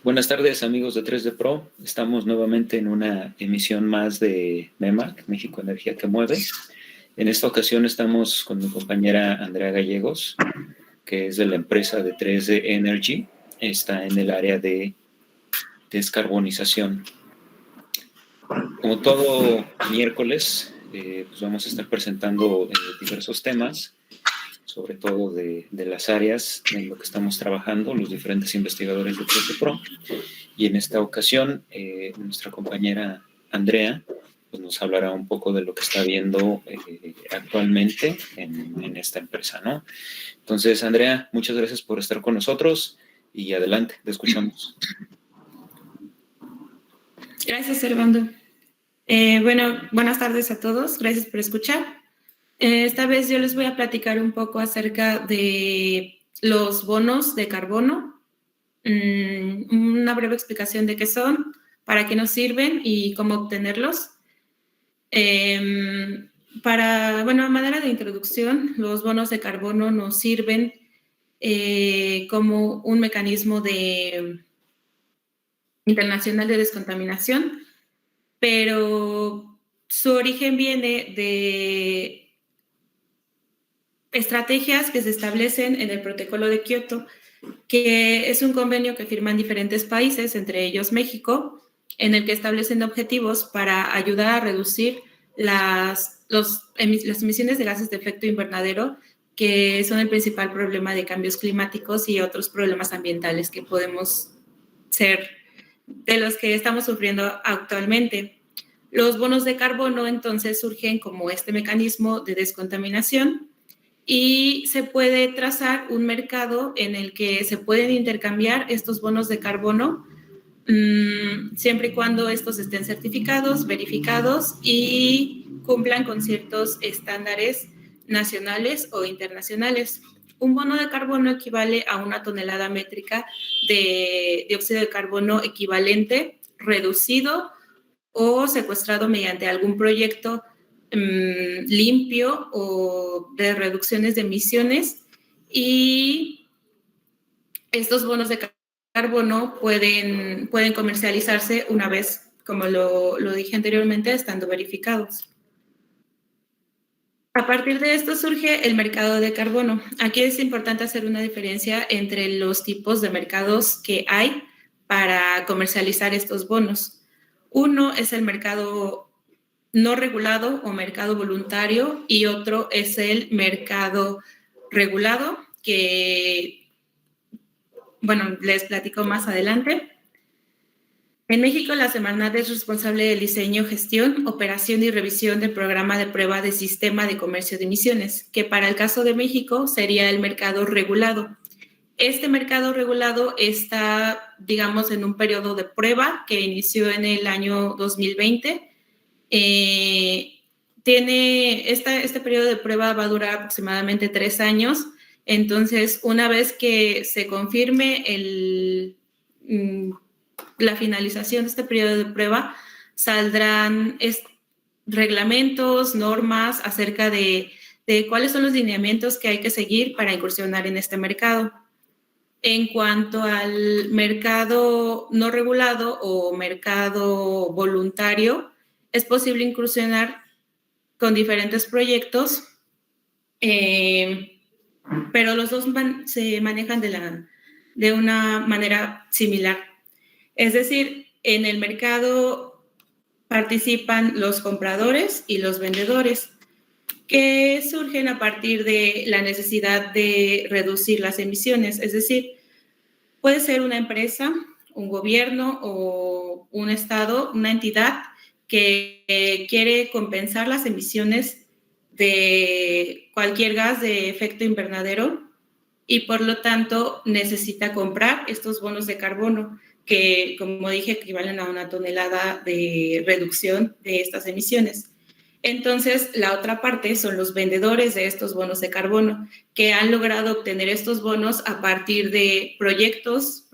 Buenas tardes, amigos de 3D Pro. Estamos nuevamente en una emisión más de MEMAC, México Energía que Mueve. En esta ocasión estamos con mi compañera Andrea Gallegos, que es de la empresa de 3D Energy. Está en el área de descarbonización. Como todo miércoles, pues vamos a estar presentando diversos temas, sobre todo de las áreas en lo que estamos trabajando, los diferentes investigadores de 3D Pro. Y en esta ocasión, nuestra compañera Andrea pues nos hablará un poco de lo que está viendo actualmente en esta empresa, ¿no? Entonces, Andrea, muchas gracias por estar con nosotros y adelante, te escuchamos. Gracias, Servando. Buenas tardes a todos. Gracias por escuchar. Esta vez yo les voy a platicar un poco acerca de los bonos de carbono, una breve explicación de qué son, para qué nos sirven y cómo obtenerlos. A manera de introducción, los bonos de carbono nos sirven como un mecanismo internacional de descontaminación, pero su origen viene de estrategias que se establecen en el Protocolo de Kioto, que es un convenio que firman diferentes países, entre ellos México, en el que establecen objetivos para ayudar a reducir las emisiones de gases de efecto invernadero, que son el principal problema de cambios climáticos y otros problemas ambientales que podemos ser de los que estamos sufriendo actualmente. Los bonos de carbono entonces surgen como este mecanismo de descontaminación y se puede trazar un mercado en el que se pueden intercambiar estos bonos de carbono siempre y cuando estos estén certificados, verificados y cumplan con ciertos estándares nacionales o internacionales. Un bono de carbono equivale a una tonelada métrica de dióxido de carbono equivalente, reducido o secuestrado mediante algún proyecto limpio o de reducciones de emisiones, y estos bonos de carbono pueden comercializarse una vez, como lo dije anteriormente, estando verificados. A partir de esto surge el mercado de carbono. Aquí es importante hacer una diferencia entre los tipos de mercados que hay para comercializar estos bonos. Uno es el mercado no regulado o mercado voluntario y otro es el mercado regulado, que, les platico más adelante. En México, la Semarnat es responsable del diseño, gestión, operación y revisión del programa de prueba de sistema de comercio de emisiones, que para el caso de México sería el mercado regulado. Este mercado regulado está, digamos, en un periodo de prueba que inició en el año 2020. Este periodo de prueba va a durar aproximadamente 3 años. Entonces, una vez que se confirme la finalización de este periodo de prueba, saldrán reglamentos, normas acerca de cuáles son los lineamientos que hay que seguir para incursionar en este mercado. En cuanto al mercado no regulado o mercado voluntario, es posible incursionar con diferentes proyectos, pero los dos se manejan de una manera similar. Es decir, en el mercado participan los compradores y los vendedores, que surgen a partir de la necesidad de reducir las emisiones. Es decir, puede ser una empresa, un gobierno o un estado, una entidad que quiere compensar las emisiones de cualquier gas de efecto invernadero y por lo tanto necesita comprar estos bonos de carbono que, como dije, equivalen a una tonelada de reducción de estas emisiones. Entonces, la otra parte son los vendedores de estos bonos de carbono, que han logrado obtener estos bonos a partir de proyectos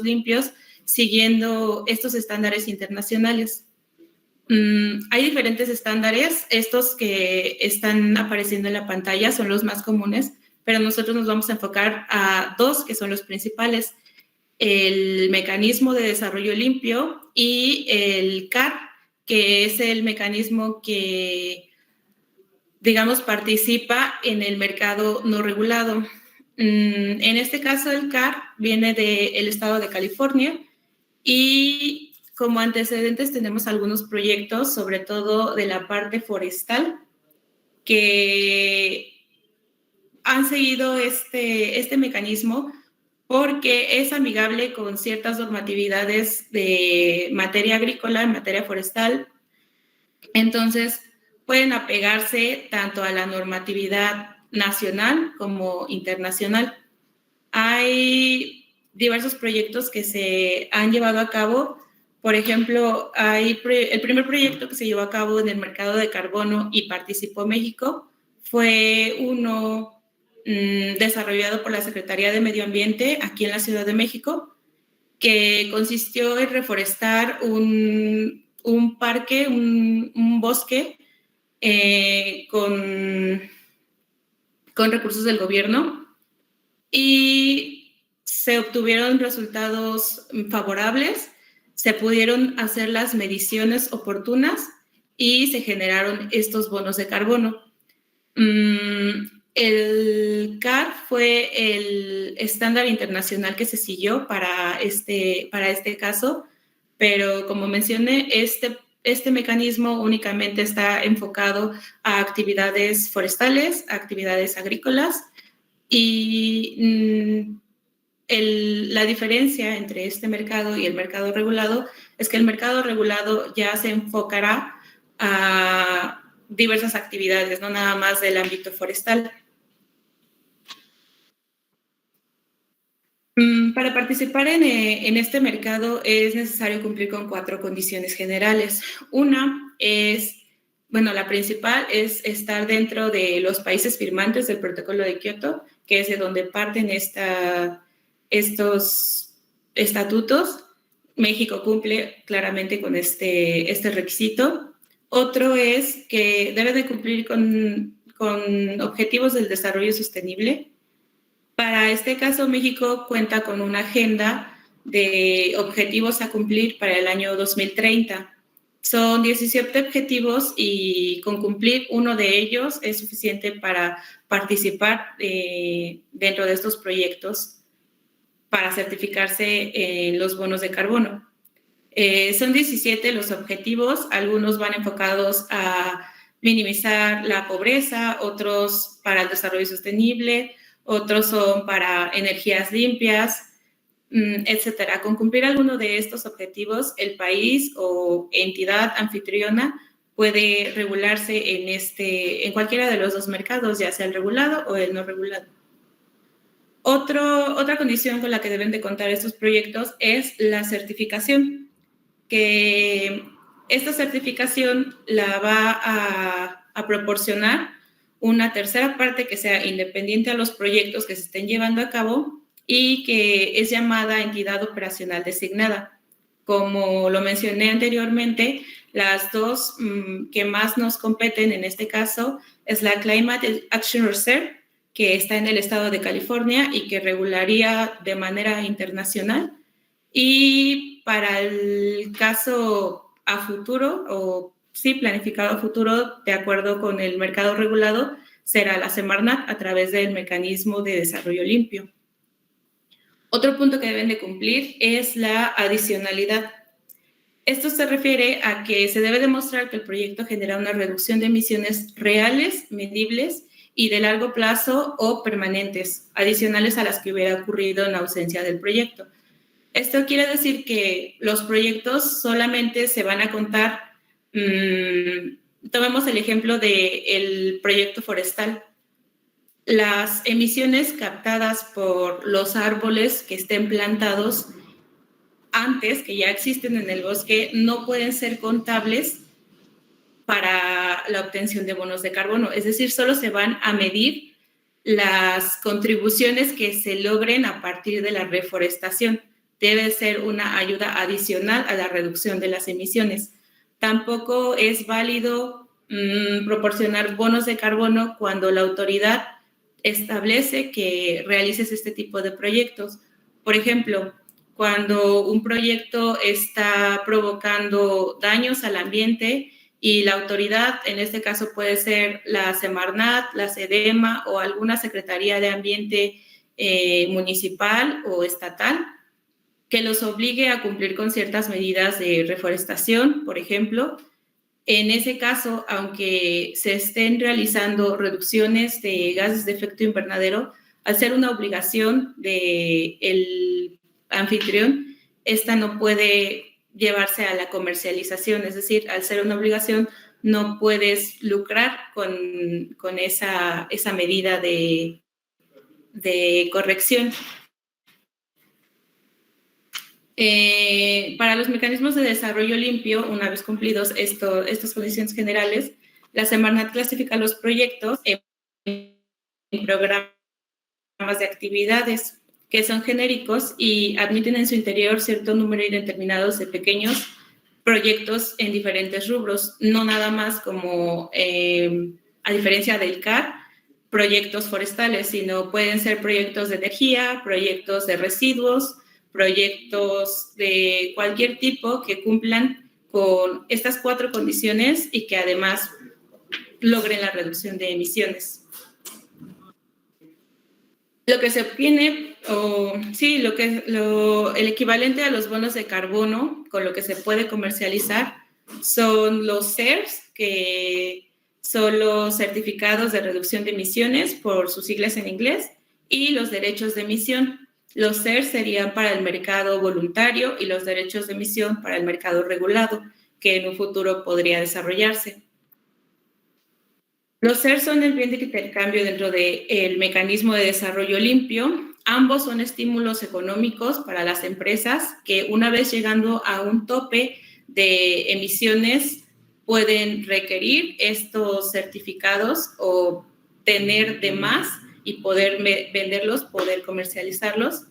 limpios, siguiendo estos estándares internacionales. Hay diferentes estándares. Estos que están apareciendo en la pantalla son los más comunes, pero nosotros nos vamos a enfocar a 2 que son los principales. el Mecanismo de Desarrollo Limpio y el CAR, que es el mecanismo que, digamos, participa en el mercado no regulado. En este caso, el CAR viene del estado de California y como antecedentes tenemos algunos proyectos, sobre todo de la parte forestal, que han seguido este mecanismo porque es amigable con ciertas normatividades de materia agrícola, en materia forestal. Entonces, pueden apegarse tanto a la normatividad nacional como internacional. Hay diversos proyectos que se han llevado a cabo. Por ejemplo, el primer proyecto que se llevó a cabo en el mercado de carbono y participó México fue uno desarrollado por la Secretaría de Medio Ambiente aquí en la Ciudad de México, que consistió en reforestar un parque, un bosque con recursos del gobierno, y se obtuvieron resultados favorables, se pudieron hacer las mediciones oportunas y se generaron estos bonos de carbono. El CAR fue el estándar internacional que se siguió para este caso, pero como mencioné, este mecanismo únicamente está enfocado a actividades forestales, a actividades agrícolas, y la diferencia entre este mercado y el mercado regulado es que el mercado regulado ya se enfocará a diversas actividades, no nada más del ámbito forestal. Para participar en este mercado es necesario cumplir con 4 condiciones generales. Una es, bueno, la principal es estar dentro de los países firmantes del Protocolo de Kioto, que es de donde parten estos estatutos. México cumple claramente con este requisito. Otro es que debe de cumplir con objetivos del desarrollo sostenible. Para este caso, México cuenta con una agenda de objetivos a cumplir para el año 2030. Son 17 objetivos y con cumplir uno de ellos es suficiente para participar dentro de estos proyectos para certificarse en los bonos de carbono. Son 17 los objetivos, algunos van enfocados a minimizar la pobreza, otros para el desarrollo sostenible, otros son para energías limpias, etcétera. Con cumplir alguno de estos objetivos, el país o entidad anfitriona puede regularse en cualquiera de los 2 mercados, ya sea el regulado o el no regulado. Otra condición con la que deben de contar estos proyectos es la certificación, que esta certificación la va a proporcionar una tercera parte que sea independiente a los proyectos que se estén llevando a cabo y que es llamada entidad operacional designada. Como lo mencioné anteriormente, las 2 que más nos competen en este caso es la Climate Action Reserve, que está en el estado de California y que regularía de manera internacional. Y para el caso a futuro, o sí, planificado a futuro, de acuerdo con el mercado regulado, será la Semarnat a través del Mecanismo de Desarrollo Limpio. Otro punto que deben de cumplir es la adicionalidad. Esto se refiere a que se debe demostrar que el proyecto genera una reducción de emisiones reales, medibles y de largo plazo o permanentes, adicionales a las que hubiera ocurrido en ausencia del proyecto. Esto quiere decir que los proyectos solamente se van a contar, tomemos el ejemplo del proyecto forestal. Las emisiones captadas por los árboles que estén plantados antes, que ya existen en el bosque, no pueden ser contables para la obtención de bonos de carbono. Es decir, solo se van a medir las contribuciones que se logren a partir de la reforestación. Debe ser una ayuda adicional a la reducción de las emisiones. Tampoco es válido proporcionar bonos de carbono cuando la autoridad establece que realices este tipo de proyectos. Por ejemplo, cuando un proyecto está provocando daños al ambiente y la autoridad, en este caso puede ser la Semarnat, la SEDEMA o alguna Secretaría de Ambiente municipal o estatal, que los obligue a cumplir con ciertas medidas de reforestación, por ejemplo. En ese caso, aunque se estén realizando reducciones de gases de efecto invernadero, al ser una obligación del anfitrión, esta no puede llevarse a la comercialización, es decir, al ser una obligación, no puedes lucrar con esa medida de corrección. Para los mecanismos de desarrollo limpio, una vez cumplidos estas condiciones generales, la Semarnat clasifica los proyectos en programas de actividades que son genéricos y admiten en su interior cierto número indeterminado de pequeños proyectos en diferentes rubros, no nada más como, a diferencia del CAR, proyectos forestales, sino pueden ser proyectos de energía, proyectos de residuos, proyectos de cualquier tipo que cumplan con estas 4 condiciones y que además logren la reducción de emisiones. Lo que se obtiene, el equivalente a los bonos de carbono con lo que se puede comercializar son los CERs, que son los certificados de reducción de emisiones, por sus siglas en inglés, y los derechos de emisión. Los CERs serían para el mercado voluntario y los derechos de emisión para el mercado regulado, que en un futuro podría desarrollarse. Los CERs son el bien de intercambio dentro del mecanismo de desarrollo limpio. Ambos son estímulos económicos para las empresas que, una vez llegando a un tope de emisiones, pueden requerir estos certificados o tener de más y poder venderlos, poder comercializarlos.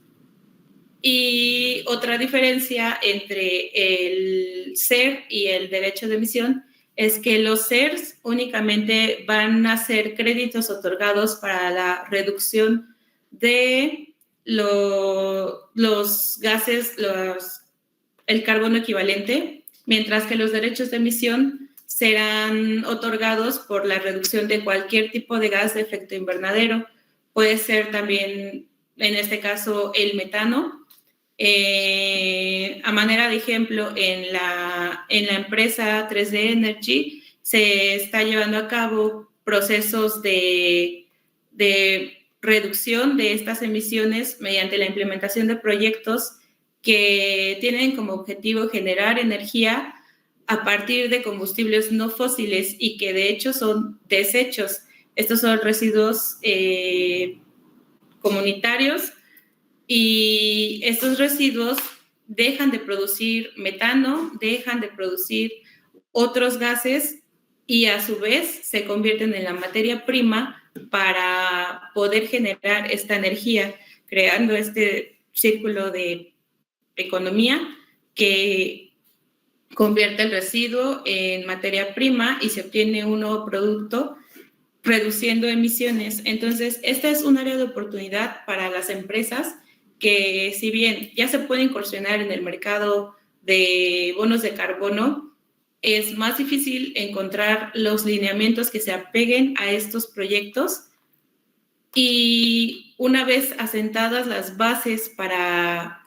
Y otra diferencia entre el CER y el derecho de emisión es que los CERs únicamente van a ser créditos otorgados para la reducción de los gases, el carbono equivalente, mientras que los derechos de emisión serán otorgados por la reducción de cualquier tipo de gas de efecto invernadero. Puede ser también, en este caso, el metano. A manera de ejemplo, en la empresa 3D Energy se está llevando a cabo procesos de reducción de estas emisiones mediante la implementación de proyectos que tienen como objetivo generar energía a partir de combustibles no fósiles y que de hecho son desechos. Estos son residuos comunitarios, y estos residuos dejan de producir metano, dejan de producir otros gases y a su vez se convierten en la materia prima para poder generar esta energía, creando este círculo de economía que convierte el residuo en materia prima y se obtiene un nuevo producto, reduciendo emisiones. Entonces, esta es un área de oportunidad para las empresas que, si bien ya se puede incursionar en el mercado de bonos de carbono, es más difícil encontrar los lineamientos que se apeguen a estos proyectos, y una vez asentadas las bases para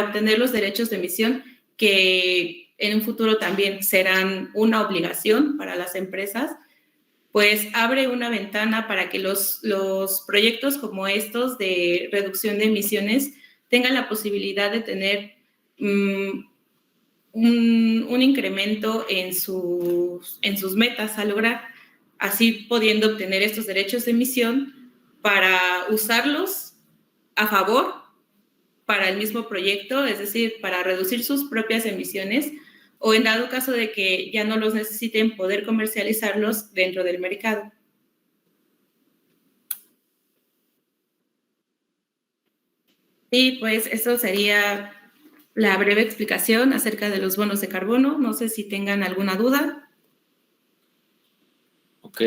obtener los derechos de emisión, que en un futuro también serán una obligación para las empresas, pues abre una ventana para que los proyectos como estos de reducción de emisiones tengan la posibilidad de tener un incremento en sus metas a lograr, así pudiendo obtener estos derechos de emisión para usarlos a favor para el mismo proyecto, es decir, para reducir sus propias emisiones, o en dado caso de que ya no los necesiten, poder comercializarlos dentro del mercado. Y pues eso sería la breve explicación acerca de los bonos de carbono. No sé si tengan alguna duda. Ok,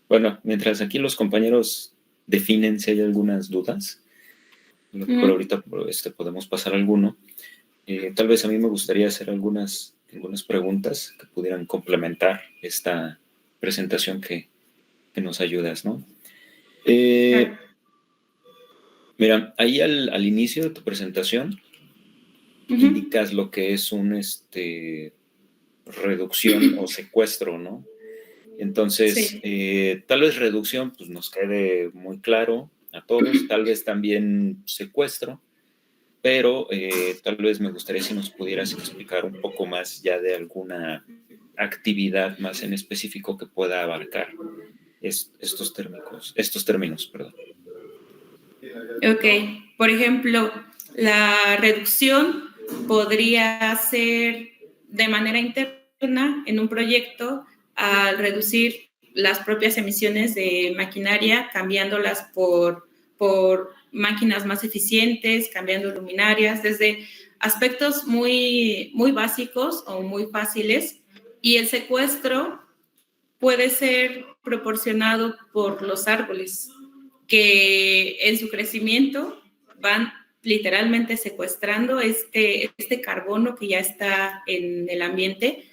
bueno, mientras aquí los compañeros definen si hay algunas dudas, a lo mejor ahorita podemos pasar alguno. Tal vez a mí me gustaría hacer algunas preguntas que pudieran complementar esta presentación que nos ayudas, ¿no? Mira, ahí al inicio de tu presentación indicas lo que es un reducción o secuestro, ¿no? Entonces, tal vez reducción pues nos quede muy claro a todos, tal vez también secuestro, pero tal vez me gustaría si nos pudieras explicar un poco más ya de alguna actividad más en específico que pueda abarcar estos términos, perdón. Ok, por ejemplo, la reducción podría ser de manera interna en un proyecto al reducir las propias emisiones de maquinaria, cambiándolas por máquinas más eficientes, cambiando luminarias, desde aspectos muy, muy básicos o muy fáciles. Y el secuestro puede ser proporcionado por los árboles, que en su crecimiento van literalmente secuestrando este carbono que ya está en el ambiente,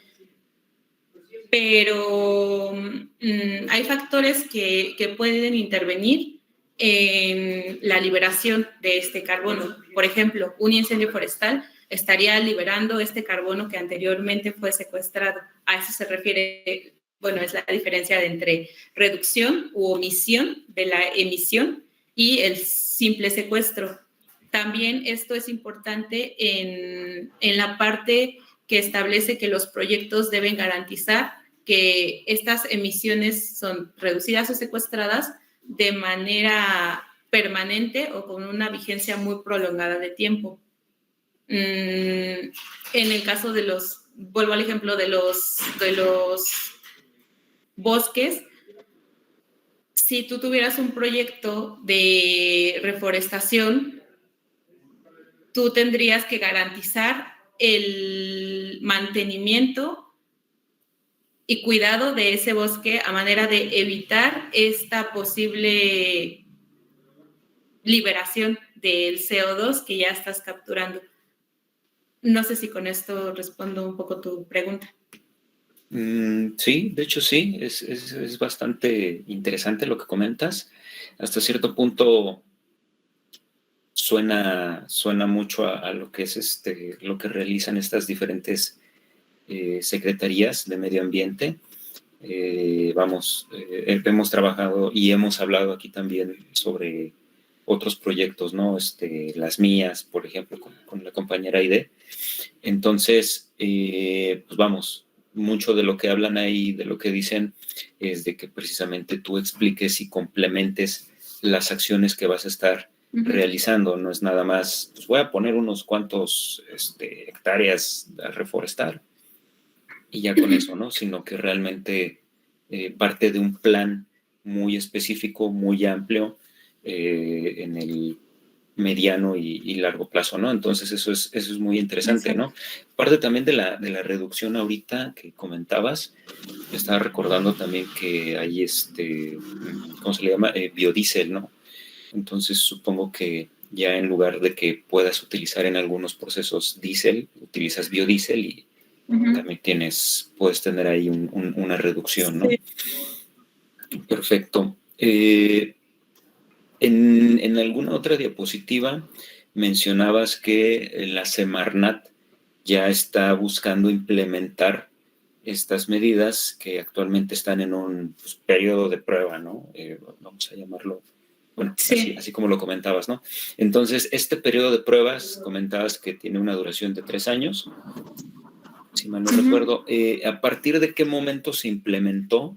pero hay factores que pueden intervenir en la liberación de este carbono. Por ejemplo, un incendio forestal estaría liberando este carbono que anteriormente fue secuestrado. A eso se refiere, bueno, es la diferencia entre reducción u omisión de la emisión y el simple secuestro. También esto es importante en la parte que establece que los proyectos deben garantizar que estas emisiones son reducidas o secuestradas de manera permanente o con una vigencia muy prolongada de tiempo. En el caso de vuelvo al ejemplo de los bosques, si tú tuvieras un proyecto de reforestación, tú tendrías que garantizar el mantenimiento y cuidado de ese bosque a manera de evitar esta posible liberación del CO2 que ya estás capturando. No sé si con esto respondo un poco tu pregunta. Sí, de hecho sí, es bastante interesante lo que comentas. Hasta cierto punto suena mucho a lo que es lo que realizan estas diferentes secretarías de medio ambiente. Hemos trabajado y hemos hablado aquí también sobre otros proyectos, ¿no? Las mías, por ejemplo, con la compañera Aide. Entonces, pues vamos, mucho de lo que hablan ahí, de lo que dicen, es de que precisamente tú expliques y complementes las acciones que vas a estar realizando. No es nada más, pues voy a poner unos cuantos hectáreas a reforestar y ya con eso, ¿no? Sino que realmente parte de un plan muy específico, muy amplio, en el mediano y largo plazo, ¿no? Entonces eso es muy interesante, exacto, ¿no? Parte también de la reducción ahorita que comentabas, estaba recordando también que hay ¿cómo se le llama? Biodiesel, ¿no? Entonces supongo que ya en lugar de que puedas utilizar en algunos procesos diésel, utilizas biodiesel y también puedes tener ahí una reducción, ¿no? Sí. Perfecto. En alguna otra diapositiva mencionabas que la Semarnat ya está buscando implementar estas medidas que actualmente están en un periodo de prueba, ¿no? Vamos a llamarlo, bueno, sí, así como lo comentabas, ¿no? Entonces, este periodo de pruebas, comentabas que tiene una duración de 3 años, si mal no recuerdo. ¿A partir de qué momento se implementó?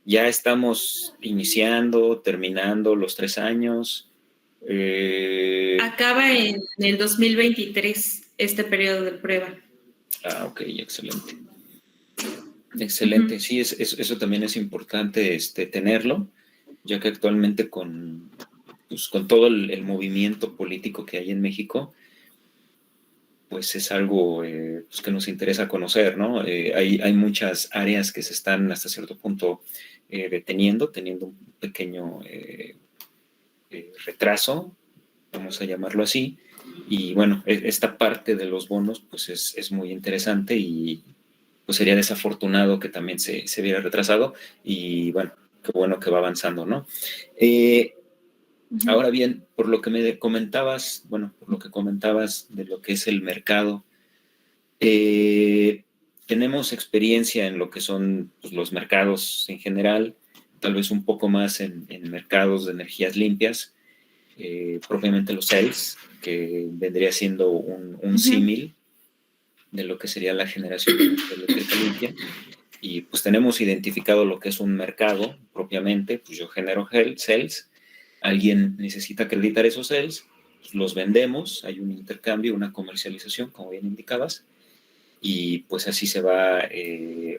Ya estamos iniciando, terminando los 3 años. Acaba en el 2023 este periodo de prueba. Ok, excelente. Excelente, sí, eso también es importante tenerlo, ya que actualmente con todo el movimiento político que hay en México, pues es algo pues que nos interesa conocer, ¿no? Hay muchas áreas que se están hasta cierto punto teniendo un pequeño retraso, vamos a llamarlo así. Y bueno, esta parte de los bonos pues es muy interesante y pues sería desafortunado que también se viera retrasado y bueno, qué bueno que va avanzando, ¿no? Ahora bien, por lo que me comentabas, bueno, por lo que comentabas de lo que es el mercado, tenemos experiencia en lo que son pues, los mercados en general, tal vez un poco más en mercados de energías limpias, propiamente los CELS, que vendría siendo un símil de lo que sería la generación de energía eléctrica limpia. Y pues tenemos identificado lo que es un mercado propiamente, pues yo genero CELS, alguien necesita acreditar esos CELS, pues los vendemos, hay un intercambio, una comercialización, como bien indicabas, y pues así se va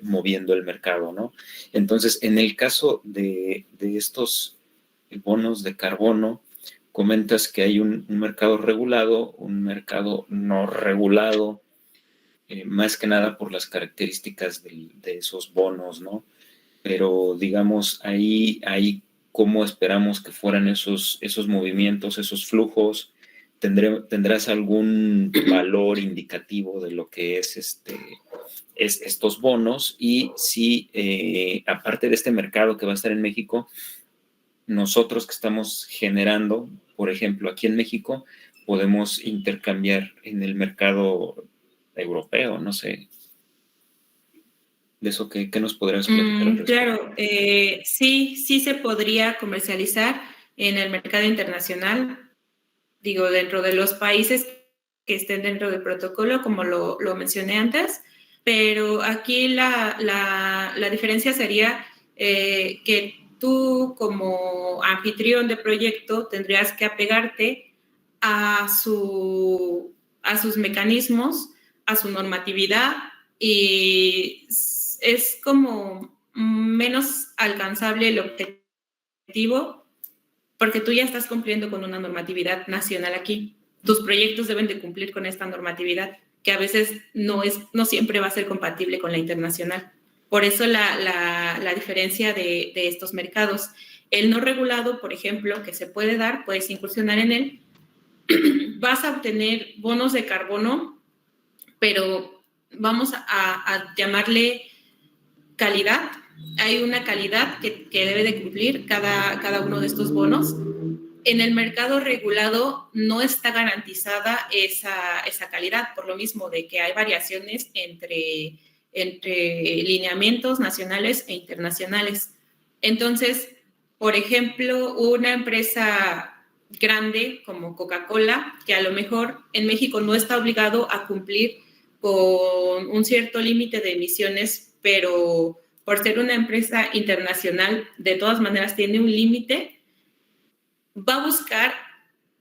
moviendo el mercado, ¿no? Entonces, en el caso de estos bonos de carbono, comentas que hay un mercado regulado, un mercado no regulado, más que nada por las características de esos bonos, ¿no? Pero digamos, ahí cómo esperamos que fueran esos movimientos, esos flujos. ¿Tendrás algún valor indicativo de lo que es estos bonos? Y si, aparte de este mercado que va a estar en México, nosotros que estamos generando, por ejemplo, aquí en México, podemos intercambiar en el mercado europeo, no sé. De eso, ¿qué nos podrías platicar al respecto? Claro, sí se podría comercializar en el mercado internacional, digo, dentro de los países que estén dentro del protocolo, como lo mencioné antes, pero aquí la diferencia sería que tú como anfitrión de proyecto tendrías que apegarte a sus mecanismos, a su normatividad y es como menos alcanzable el objetivo porque tú ya estás cumpliendo con una normatividad nacional aquí. Tus proyectos deben de cumplir con esta normatividad, que a veces no siempre va a ser compatible con la internacional. Por eso la diferencia de estos mercados. El no regulado, por ejemplo, que se puede dar, puedes incursionar en él, vas a obtener bonos de carbono, pero vamos a llamarle calidad. Hay una calidad que debe de cumplir cada uno de estos bonos. En el mercado regulado no está garantizada esa calidad, por lo mismo de que hay variaciones entre lineamientos nacionales e internacionales. Entonces, por ejemplo, una empresa grande como Coca-Cola, que a lo mejor en México no está obligado a cumplir con un cierto límite de emisiones, pero por ser una empresa internacional, de todas maneras tiene un límite, va a buscar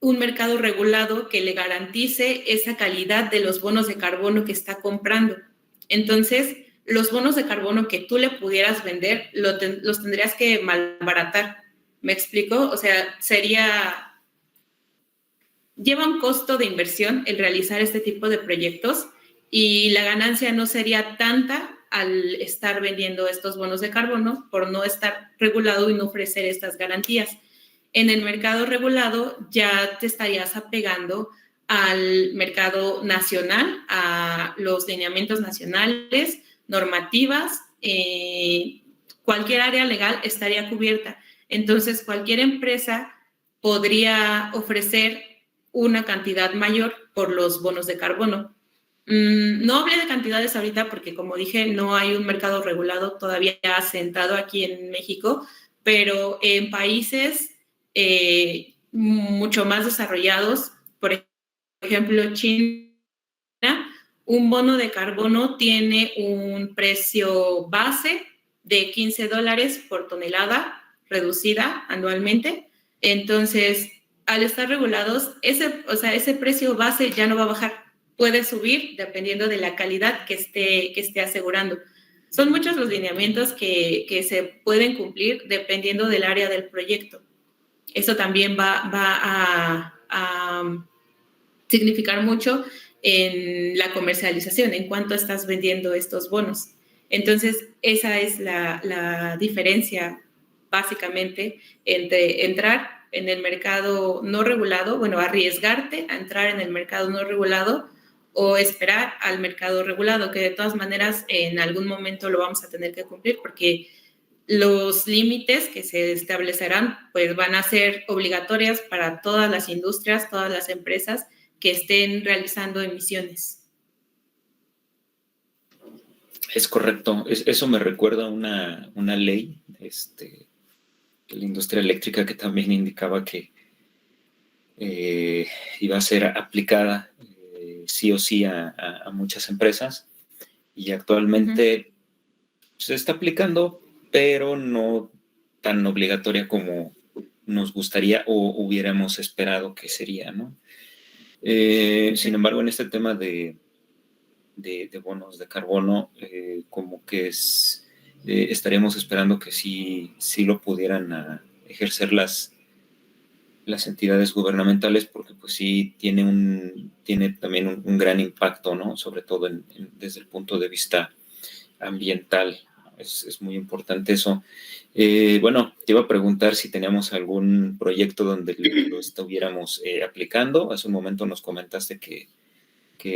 un mercado regulado que le garantice esa calidad de los bonos de carbono que está comprando. Entonces, los bonos de carbono que tú le pudieras vender, los tendrías que malbaratar. ¿Me explico? O sea, lleva un costo de inversión el realizar este tipo de proyectos y la ganancia no sería tanta al estar vendiendo estos bonos de carbono por no estar regulado y no ofrecer estas garantías. En el mercado regulado ya te estarías apegando al mercado nacional, a los lineamientos nacionales, normativas, cualquier área legal estaría cubierta. Entonces, cualquier empresa podría ofrecer una cantidad mayor por los bonos de carbono. No hablé de cantidades ahorita porque, como dije, no hay un mercado regulado todavía asentado aquí en México, pero en países mucho más desarrollados, por ejemplo, China, un bono de carbono tiene un precio base de $15 por tonelada reducida anualmente. Entonces, al estar regulados, ese precio base ya no va a bajar. Puede subir dependiendo de la calidad que esté asegurando. Son muchos los lineamientos que se pueden cumplir dependiendo del área del proyecto. Eso también va a significar mucho en la comercialización, en cuánto estás vendiendo estos bonos. Entonces, esa es la diferencia básicamente entre entrar en el mercado no regulado, bueno, arriesgarte a entrar en el mercado no regulado o esperar al mercado regulado, que de todas maneras en algún momento lo vamos a tener que cumplir porque los límites que se establecerán pues van a ser obligatorias para todas las industrias, todas las empresas que estén realizando emisiones. Es correcto. Eso me recuerda a una ley de la industria eléctrica que también indicaba que iba a ser aplicada sí o sí a muchas empresas y actualmente se está aplicando, pero no tan obligatoria como nos gustaría o hubiéramos esperado que sería, ¿no? Sin embargo, en este tema de bonos de carbono, como que estaríamos esperando que sí lo pudieran ejercer las entidades gubernamentales, porque pues sí tiene también un gran impacto, ¿no? Sobre todo desde el punto de vista ambiental. Es muy importante eso. Bueno, te iba a preguntar si teníamos algún proyecto donde lo estuviéramos aplicando. Hace un momento nos comentaste que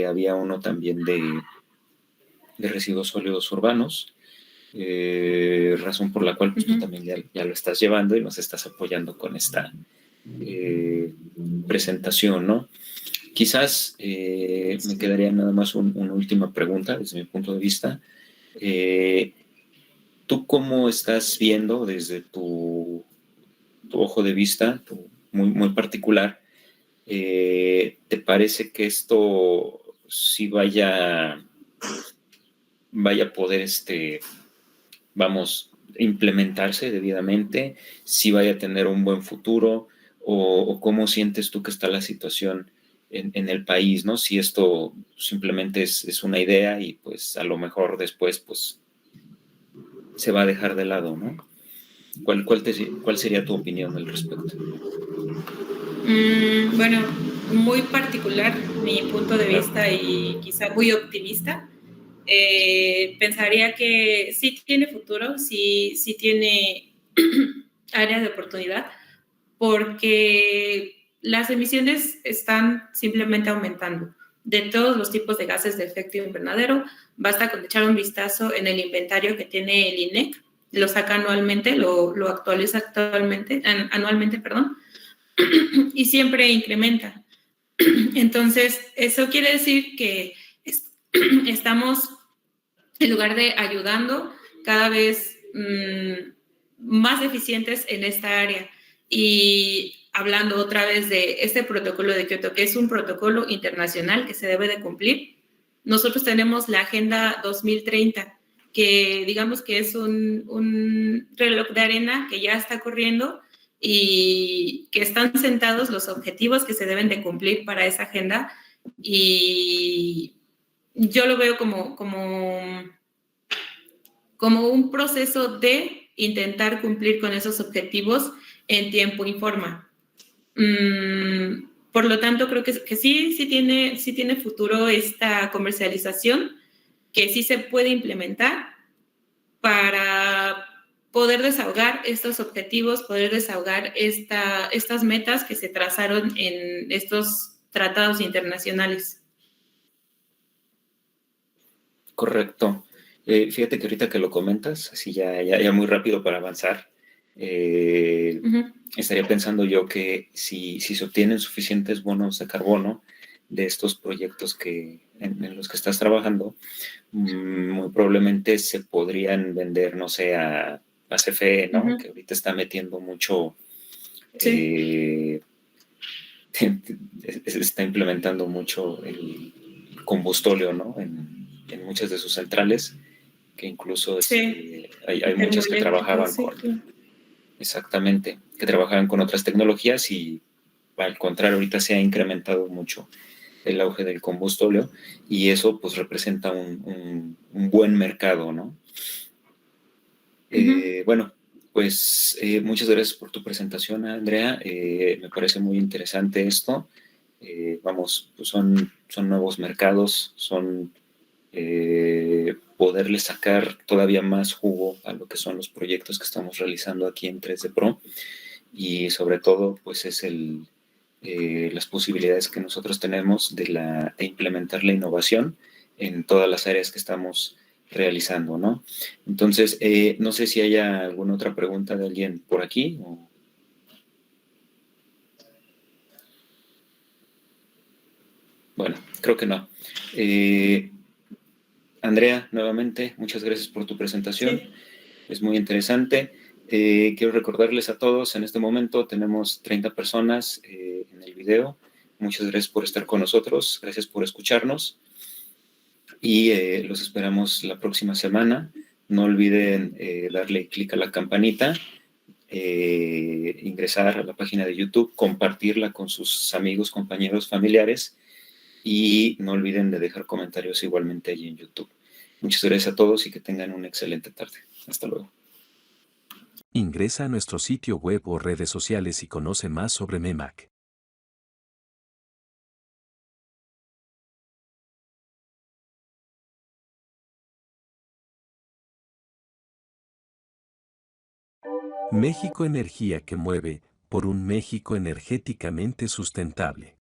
había uno también de residuos sólidos urbanos, razón por la cual pues, tú también ya lo estás llevando y nos estás apoyando con esta presentación, ¿no? Quizás me quedaría nada más una última pregunta desde mi punto de vista. ¿Tú cómo estás viendo desde tu ojo de vista, muy particular, te parece que esto sí vaya a poder, implementarse debidamente, si vaya a tener un buen futuro, o cómo sientes tú que está la situación en el país, ¿no? Si esto simplemente es una idea y pues a lo mejor después pues se va a dejar de lado, ¿no? ¿Cuál sería tu opinión al respecto? Bueno, muy particular mi punto de vista y quizá muy optimista. Pensaría que sí tiene futuro, sí tiene área de oportunidad, porque las emisiones están simplemente aumentando de todos los tipos de gases de efecto invernadero. Basta con echar un vistazo en el inventario que tiene el INEC, lo saca anualmente, lo actualiza anualmente, perdón, y siempre incrementa. Entonces, eso quiere decir que estamos, en lugar de ayudando, cada vez más eficientes en esta área. Y hablando otra vez de este protocolo de Kioto, que es un protocolo internacional que se debe de cumplir, nosotros tenemos la Agenda 2030, que digamos que es un reloj de arena que ya está corriendo y que están sentados los objetivos que se deben de cumplir para esa agenda, y yo lo veo como un proceso de intentar cumplir con esos objetivos en tiempo y forma. Por lo tanto, creo que sí tiene futuro esta comercialización, que sí se puede implementar para poder desahogar estos objetivos, poder desahogar estas metas que se trazaron en estos tratados internacionales. Correcto. Fíjate que ahorita que lo comentas, así ya muy rápido para avanzar, estaría pensando yo que si se obtienen suficientes bonos de carbono de estos proyectos en los que estás trabajando, muy probablemente se podrían vender, no sé, a CFE, ¿no? Que ahorita está metiendo mucho, Sí. está implementando mucho el combustóleo, ¿no? En muchas de sus centrales, que incluso hay muchas que trabajaban exactamente, que trabajaban con otras tecnologías, y al contrario, ahorita se ha incrementado mucho el auge del combustóleo, y eso pues representa un buen mercado, ¿no? Bueno, pues muchas gracias por tu presentación, Andrea. Me parece muy interesante esto. Vamos, pues son nuevos mercados, son poderle sacar todavía más jugo a lo que son los proyectos que estamos realizando aquí en 3D Pro. y sobre todo pues es las posibilidades que nosotros tenemos de implementar la innovación en todas las áreas que estamos realizando, ¿no? Entonces, no sé si haya alguna otra pregunta de alguien por aquí. Bueno, creo que no. Andrea, nuevamente, muchas gracias por tu presentación. Sí. Es muy interesante. Quiero recordarles a todos, en este momento tenemos 30 personas en el video. Muchas gracias por estar con nosotros, gracias por escucharnos y los esperamos la próxima semana. No olviden darle clic a la campanita, ingresar a la página de YouTube, compartirla con sus amigos, compañeros, familiares y no olviden de dejar comentarios igualmente allí en YouTube. Muchas gracias a todos y que tengan una excelente tarde. Hasta luego. Ingresa a nuestro sitio web o redes sociales y conoce más sobre MEMAC. México Energía que mueve, por un México energéticamente sustentable.